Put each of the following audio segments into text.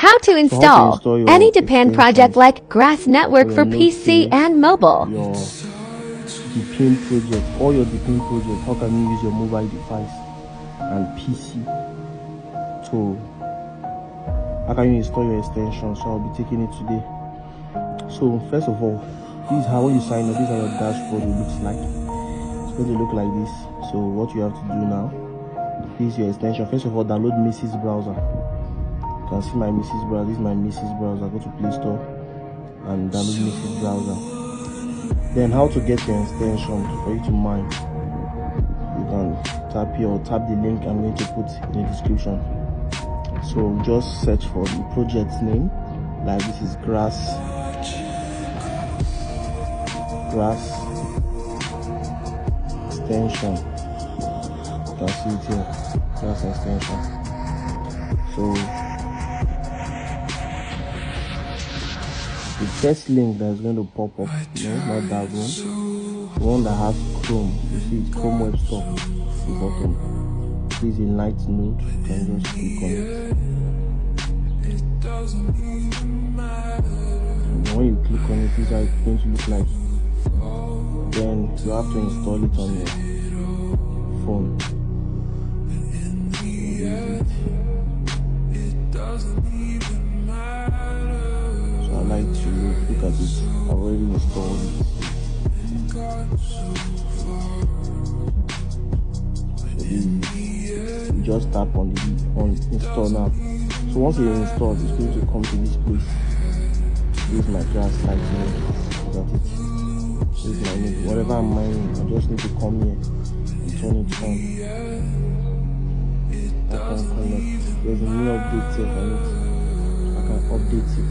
How to install any Depend project like Grass Network for PC and mobile. Your Depend project, all your Depend project, how can you use your mobile device and PC? So how can you install your extension? So I'll be taking it today. So first of all, this is how when you sign up, this is how your dashboard will look like. It's going to look like this. So what you have to do now, this is your extension. First of all, download Mrs. Browser. You can see my Mrs. Browser. This is my Mrs. Browser. Go to Play Store and download Mrs. Browser. Then how to get your extension for you to mine. You can tap here or tap the link I'm going to put in the description. So just search for the project's name, like this is Grass extension. You can see it here, Grass extension. So the first link that is going to pop up, not that one, the one that has Chrome. You see it's Chrome Web Store at the bottom. This is a light node. You can just click on it. And when you click on it, this is how it's going to look like. Then you have to install it on your phone. So I like to look at it. I've already installed it. You just tap on install now. So once you install, it's going to come to this place. This is my Grass light node. Got it. This is my node. Whatever I'm mining, I just need to come here and turn it on. I can connect. There's a new update here on it. I can update it.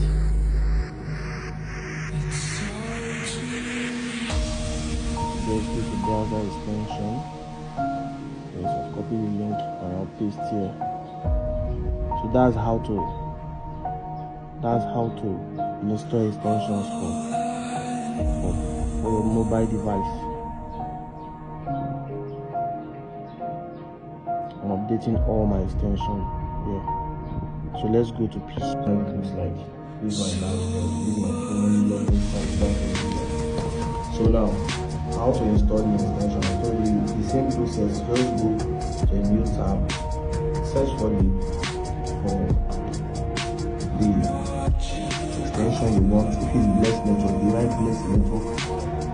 Just go to browser extension. Yes, I've copied the link and I'll paste here. So that's how to install extensions for your mobile device. I'm updating all my extensions here. So let's go to PC. It looks like this is my laptop, this is my phone, login. So now, how to install the extension? I told you the same process. Just go to a new tab, search for the extension you want. If it's Bless Network, the right Bless Network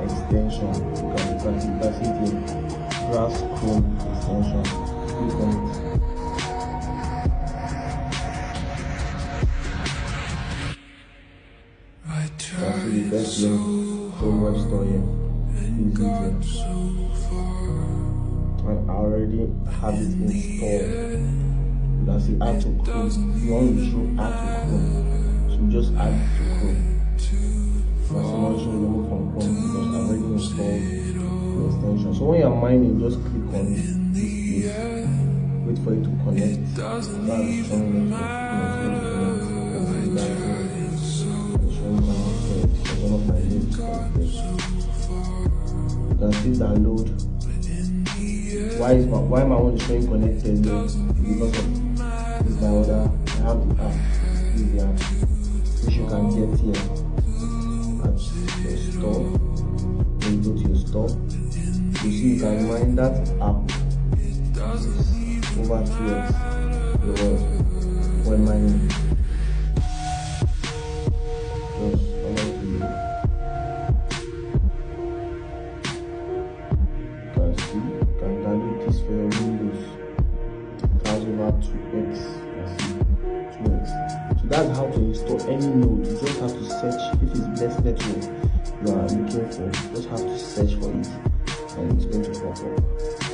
extension. You can see it here, Grass Chrome extension. Click on it. That's the best link Chrome Web Store here. And I already have it installed. You can see add to Chrome. You want to show add to Chrome, so just add to Chrome. That's not showing remove from Chrome because I already installed the extension. So when you're mining, just click on this place. Wait for it to connect. That's showing one of my links connected. You can see download. Why am I only showing connected here? Because of this my other. I have the app. This is the app which you can get here at your store. When you go to your store, you see you can mine that app over 2x the world when mining. For your Windows, it has over 2x. So that's how to install any node. You just have to search. If it's Bless Network you are looking for, you just have to search for it and it's going to pop up.